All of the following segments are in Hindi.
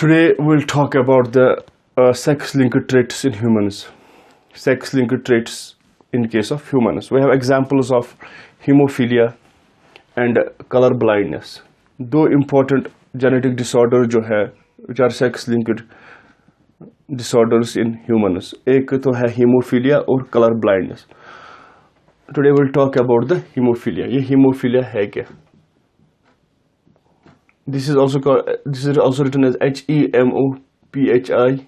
Today we'll talk about the sex-linked traits in humans. Sex-linked traits in case of humans. We have examples of hemophilia and color blindness. दो important genetic disorders जो है which are sex-linked disorders in humans. एक तो है hemophilia और color blindness. Today we'll talk about the hemophilia. ये hemophilia है क्या? This is also written as HEMOPHILI,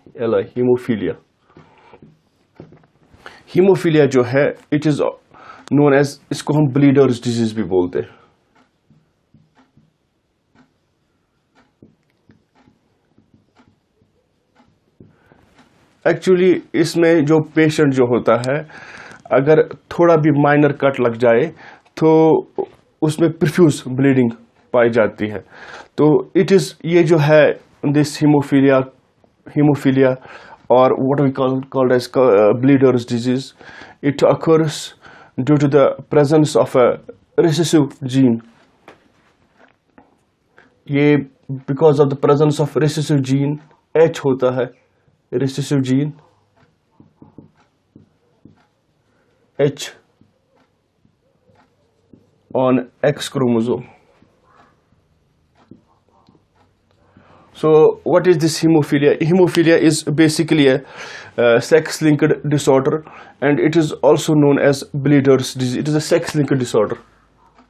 hemophilia. Hemophilia जो है it is known as, इसको हम bleeders disease भी बोलते हैं. एक्चुअली इसमें जो पेशेंट जो होता है अगर थोड़ा भी माइनर कट लग जाए तो उसमें प्रोफ्यूज ब्लीडिंग पाई जाती है. तो इट इज़ ये जो है दिस हीमोफीलिया और what we called as bleeders disease, it occurs due to the presence of a recessive gene. ये because of the presence of recessive gene H होता है, recessive gene H on X chromosome. So what is this hemophilia? Hemophilia is basically a sex-linked disorder, and it is also known as bleeders disease. It is a sex-linked disorder.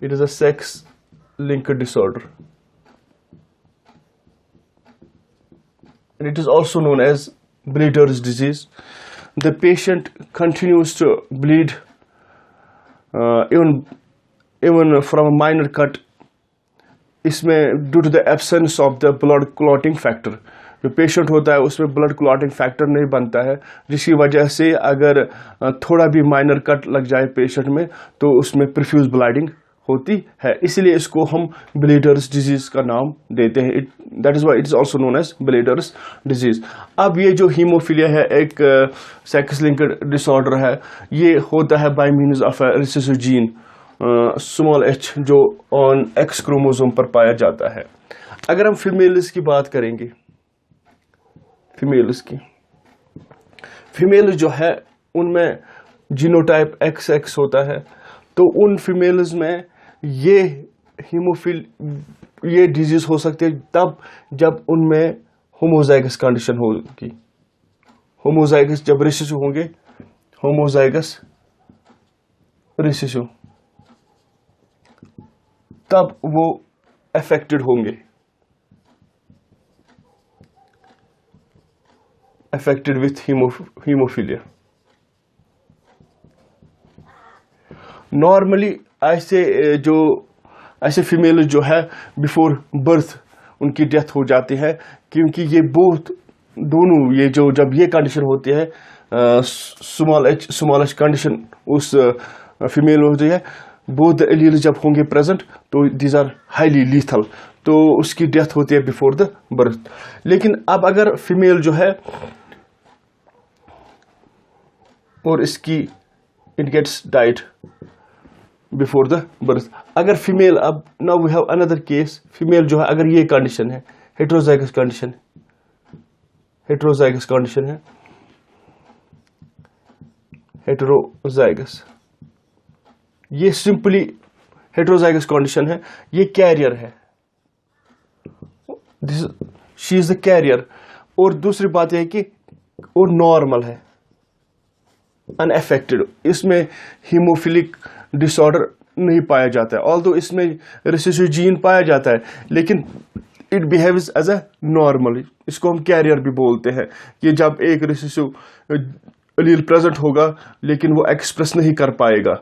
It is a sex-linked disorder, and it is also known as bleeders disease. The patient continues to bleed even from a minor cut. इसमें due to the absence of the blood clotting factor, जो पेशेंट होता है उसमें ब्लड क्लॉटिंग फैक्टर नहीं बनता है, जिसकी वजह से अगर थोड़ा भी माइनर कट लग जाए पेशेंट में तो उसमें प्रोफ्यूज ब्लीडिंग होती है. इसलिए इसको हम ब्लीडर्स डिजीज का नाम देते हैं. That is why it is also known as bleeders disease. अब ये जो हीमोफीलिया है एक सेक्स लिंक्ड डिसऑर्डर है. ये होता है bye means of a recessive gene small h जो ऑन एक्स क्रोमोसोम पर पाया जाता है. अगर हम फीमेल्स की बात करेंगे, फीमेल जो है उनमें जीनोटाइप XX होता है. तो उन फीमेल्स में ये डिजीज हो सकती है तब जब उनमें होमोजाइगस कंडीशन होगी. होमोजाइगस जब रिसेसिव होंगे, होमोजाइगस रिसेसिव, तब वो अफेक्टेड होंगे, अफेक्टेड विथ हीमोफीलिया. नॉर्मली ऐसे फीमेल जो है बिफोर बर्थ उनकी डेथ हो जाती है, क्योंकि ये दोनों ये जो जब ये कंडीशन होती है स्मॉल एच कंडीशन उस फीमेल होती है, बोथ एलील जब होंगे प्रेजेंट तो दीज आर हाईली लीथल, तो उसकी डेथ होती है बिफोर द बर्थ. लेकिन अब अगर फीमेल जो है और इसकी it gets died before the birth. अगर फीमेल, अब now we have another case, female जो है अगर ये कंडीशन है हेटेरोजाइगस कंडीशन है, हेटेरोजाइगस, ये सिंपली हेटेरोजाइगस कंडीशन है, ये कैरियर है, शी इज द कैरियर. और दूसरी बात यह है कि वो नॉर्मल है, अनअफेक्टेड, इसमें हीमोफिलिक डिसऑर्डर नहीं पाया जाता है. ऑल्दो इसमें रिसेसिव जीन पाया जाता है लेकिन it behaves as a normal. इसको हम कैरियर भी बोलते हैं कि जब एक रिसेसिव एलील प्रेजेंट होगा लेकिन वो एक्सप्रेस नहीं कर पाएगा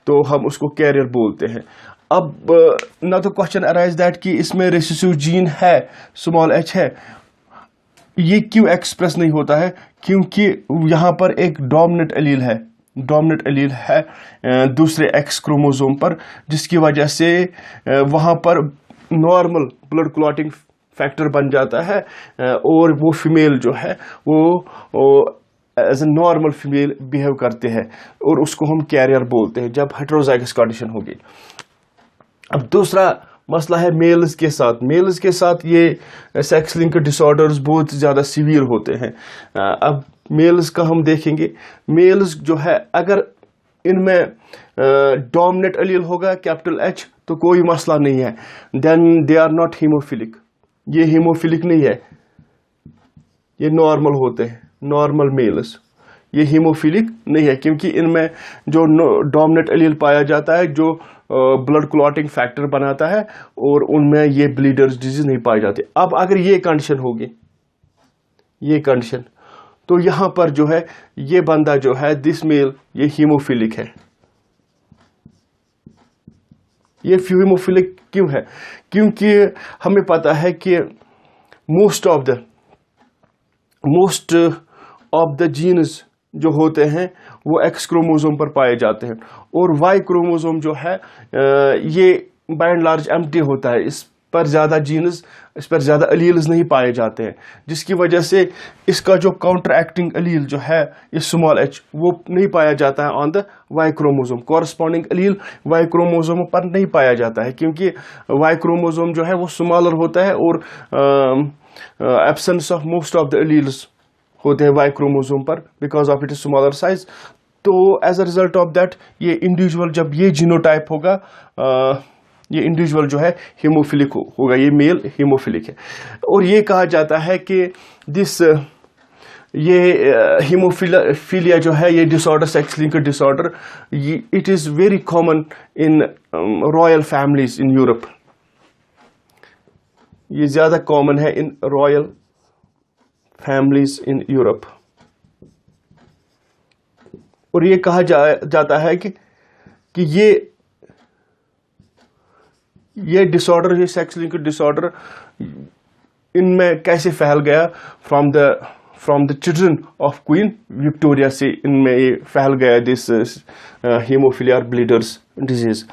तो हम उसको कैरियर बोलते हैं. अब ना तो क्वेश्चन अराइज दैट कि इसमें रिसेसिव जीन है, स्मॉल h है, ये क्यों एक्सप्रेस नहीं होता है? क्योंकि यहाँ पर एक डोमिनेंट एलील है दूसरे एक्स क्रोमोसोम पर, जिसकी वजह से वहाँ पर नॉर्मल ब्लड क्लॉटिंग फैक्टर बन जाता है और वो फीमेल जो है वो as a normal female behave करते हैं और उसको हम कैरियर बोलते हैं जब हेटेरोजाइगस कंडीशन होगी. अब दूसरा मसला है मेल्स के साथ। मेल्स के साथ ये सेक्स लिंक्ड डिसऑर्डर्स बहुत ज़्यादा सीवियर होते हैं। अब मेल्स का हम देखेंगे। मेल्स जो है, अगर इनमें डोमिनेंट एलील होगा कैपिटल एच तो कोई मसला नहीं है, then they are not haemophilic. ये हीमोफिलिक नहीं है, ये नॉर्मल होते हैं, नॉर्मल मेल्स। ये हीमोफिलिक नहीं है क्योंकि इनमें जो डोमिनेंट एलील पाया जाता है जो ब्लड क्लॉटिंग फैक्टर बनाता है, और उनमें ये ब्लीडर्स डिजीज नहीं पाई जाती। अब अगर ये कंडीशन होगी, ये कंडीशन, तो यहां पर जो है ये बंदा जो है दिस मेल ये हीमोफिलिक है। ये हीमोफिलिक क्यों है? क्योंकि हमें पता है कि मोस्ट ऑफ द जीन्स जो होते हैं वो एक्स क्रोमोसोम पर पाए जाते हैं, और वाई क्रोमोसोम जो है ये बाय एंड लार्ज एम्प्टी होता है। इस पर ज़्यादा अलील्स नहीं पाए जाते हैं, जिसकी वजह से इसका जो काउंटर एक्टिंग अलील जो है ये स्मॉल एच वो नहीं पाया जाता है on the Y chromosome. Corresponding allele Y chromosome पर नहीं पाया जाता है क्योंकि वाई क्रोमोसोम जो है वो स्मॉलर होता है, और absence of most of the alleles होते हैं वाई क्रोमोसोम पर because of it is smaller size. तो as a result of that ये इंडिविजुअल जब ये जीनोटाइप होगा, ये इंडिविजुअल जो है हीमोफिलिक होगा, ये मेल हीमोफिलिक है। और ये कहा जाता है कि ये हीमोफिलिया जो है ये disorder, sex linked disorder, it is very common in royal families in Europe. ये ज्यादा कॉमन है इन रॉयल फैमिलीज इन यूरोप। और ये कहा जाता है कि ये डिसऑर्डर, ये सेक्स लिंक्ड डिसऑर्डर इनमें कैसे फैल गया from the children of queen Victoria से इनमें ये फैल गया दिस हीमोफिलिया ब्लीडर्स डिजीज।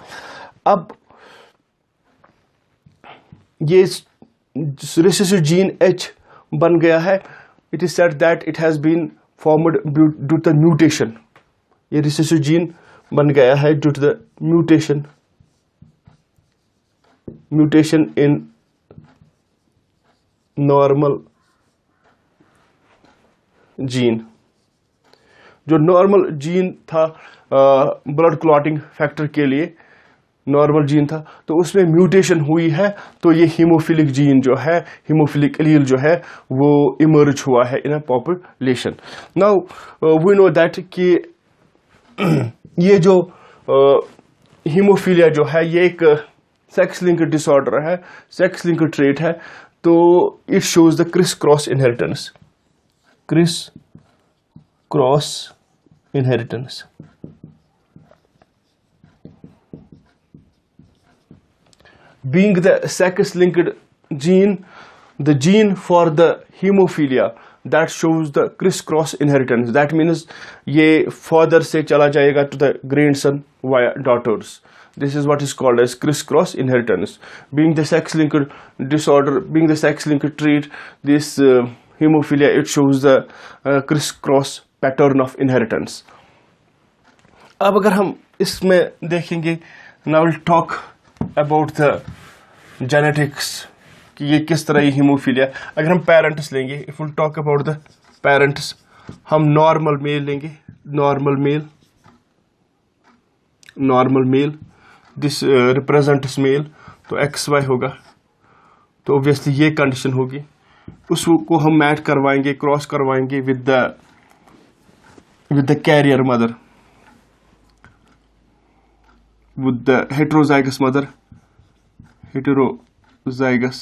अब ये रिसेसिव जीन एच बन गया है। It is said that it has been formed due to the mutation. ये रिसेसिव जीन बन गया है due to the mutation in normal gene. जो नॉर्मल जीन था ब्लड क्लॉटिंग फैक्टर के लिए नॉर्मल जीन था, तो उसमें म्यूटेशन हुई है, तो ये हीमोफिलिक जीन जो है, हीमोफिलिक एलील जो है वो इमर्ज हुआ है in a population. Now we know that कि ये जो हीमोफिलिया जो है ये एक सेक्स लिंक्ड डिसऑर्डर है, सेक्स लिंक्ड ट्रेट है, तो it shows the criss cross inheritance. Being the sex-linked gene, the gene for the hemophilia that shows the criss-cross inheritance. That means ये father से चला जाएगा to the grandson via daughters. This is what is called as criss-cross inheritance. Being the sex-linked disorder, being the sex-linked trait, this hemophilia, it shows the criss-cross pattern of inheritance. अब अगर हम इसमें देखेंगे, now we'll talk about the genetics कि ये किस तरह ये हीमोफिलिया। अगर हम पेरेंट्स लेंगे, if will talk about the parents, हम नॉर्मल मेल लेंगे, normal male this represents male, तो XY होगा, तो ऑब्वियसली ये कंडीशन होगी। उसको हम मैच करवाएंगे, क्रॉस करवाएंगे with the carrier mother, with the heterozygous mother, heterozygous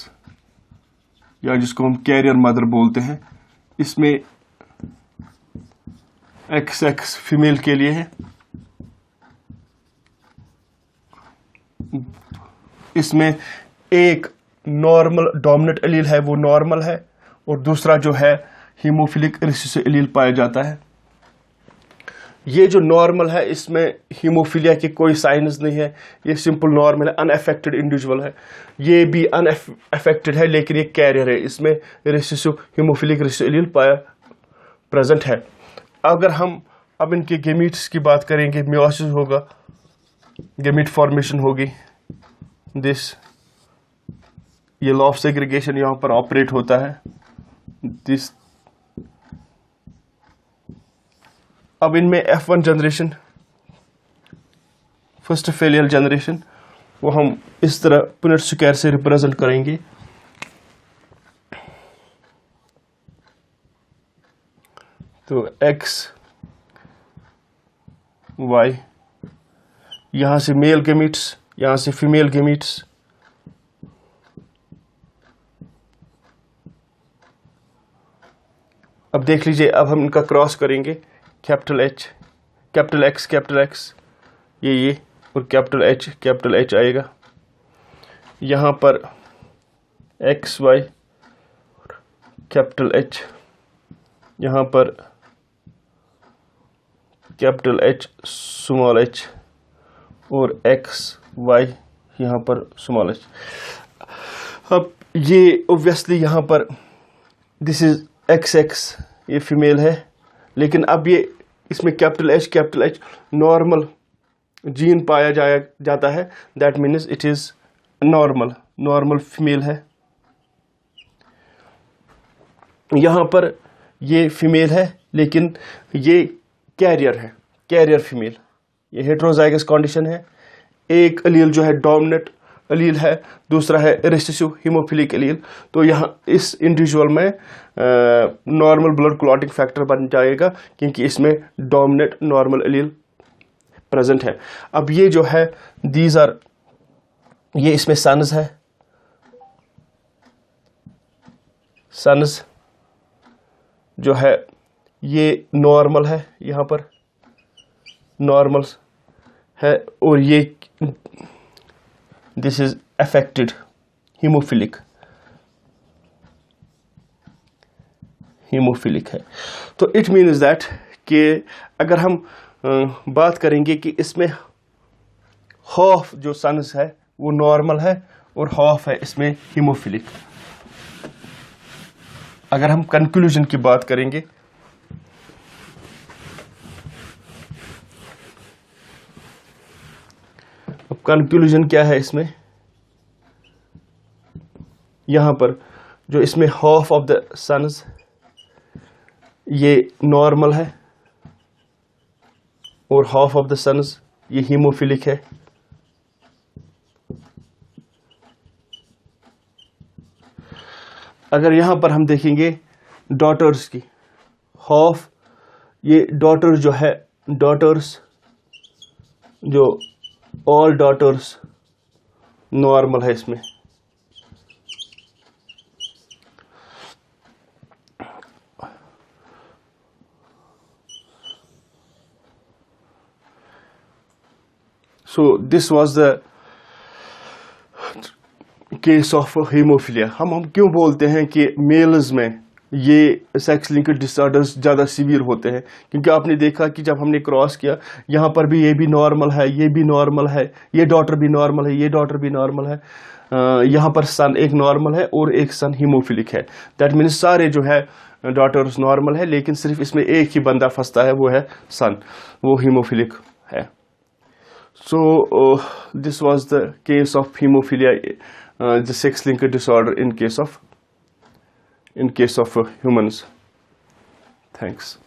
या जिसको हम कैरियर मदर बोलते हैं, इसमें XX फीमेल के लिए है, इसमें एक नॉर्मल डोमिनेंट एलील है वो नॉर्मल है, और दूसरा जो है हीमोफिलिक रिसेसिव एलील पाया जाता है। ये जो नॉर्मल है इसमें हीमोफिलिया के कोई साइंस नहीं है, ये सिंपल नॉर्मल है, अनअफेक्टेड इंडिविजुअल है। ये भी अनअफेक्टेड है लेकिन ये कैरियर है, इसमें रिसेसिव हीमोफिलिक रिसेसिव एलील पाया प्रेजेंट है। अगर हम अब इनके गेमीट्स की बात करेंगे, मियोसिस होगा, गेमीट फॉर्मेशन होगी, दिस ये लॉ ऑफ सेग्रीगेशन यहाँ पर ऑपरेट होता है। दिस अब इनमें F1 generation, first failure generation, वो हम इस तरह पुनेट स्क्वायर से रिप्रेजेंट करेंगे। तो X Y, यहां से मेल गेमीट्स, यहां से फीमेल गेमीट्स, अब देख लीजिए, अब हम इनका क्रॉस करेंगे। कैपिटल H, कैपिटल X, ये और कैपिटल H आएगा। यहाँ पर XY, कैपिटल H, यहाँ पर कैपिटल H, स्मॉल h, और XY यहाँ पर स्मॉल h। अब ये ऑब्वियसली यहाँ पर दिस इज XX, ये फीमेल है, लेकिन अब ये इसमें कैपिटल H नॉर्मल जीन पाया जाता है। That means it is normal female है। यहाँ पर ये फीमेल है, लेकिन ये कैरियर है, कैरियर फीमेल। ये हेटेरोजाइगस कंडीशन है। एक एलील जो है डोमिनेंट एलील है, दूसरा है रिसेसिव हीमोफिलिक एलील। तो यहाँ इस इंडिविजुअल में नॉर्मल ब्लड क्लॉटिंग फैक्टर बन जाएगा, क्योंकि इसमें डोमिनेंट नॉर्मल एलील प्रेजेंट है। अब ये जो है दीज आर, ये इसमें सन्स है, सन्स जो है ये नॉर्मल है, यहाँ पर नॉर्मल है, और ये दिस इज अफेक्टेड हीमोफिलिक है। तो इट मीन्स दैट कि अगर हम बात करेंगे कि इसमें हाफ जो सन्स है वो नॉर्मल है और हाफ है इसमें हीमोफिलिक। अगर हम कंक्लूजन की बात करेंगे, अब कंक्लूजन क्या है इसमें, यहां पर जो इसमें हाफ ऑफ द सन्स ये नॉर्मल है और हाफ ऑफ द सन्स ये हीमोफिलिक है। अगर यहां पर हम देखेंगे डॉटर्स की, हाफ ये डॉटर जो है, डॉटर्स जो ऑल डॉटर्स नॉर्मल है इसमें। So this was the case of haemophilia. हम क्यों बोलते हैं कि मेल्स में ये सेक्स लिंक्ड डिसऑर्डर्स ज़्यादा सीवियर होते हैं, क्योंकि आपने देखा कि जब हमने क्रॉस किया, यहाँ पर भी ये भी नॉर्मल है, ये भी नॉर्मल है, ये डॉटर भी नॉर्मल है, ये डॉटर भी नॉर्मल है, यहाँ पर सन एक नॉर्मल है और एक सन हीमोफिलिक है। दैट मीन्स सारे जो है डॉटर्स नॉर्मल है, लेकिन सिर्फ इसमें एक ही बंदा फंसता है, वो है सन, वो हीमोफिलिक है। So this was the case of hemophilia, the sex-linked disorder in case of humans. Thanks.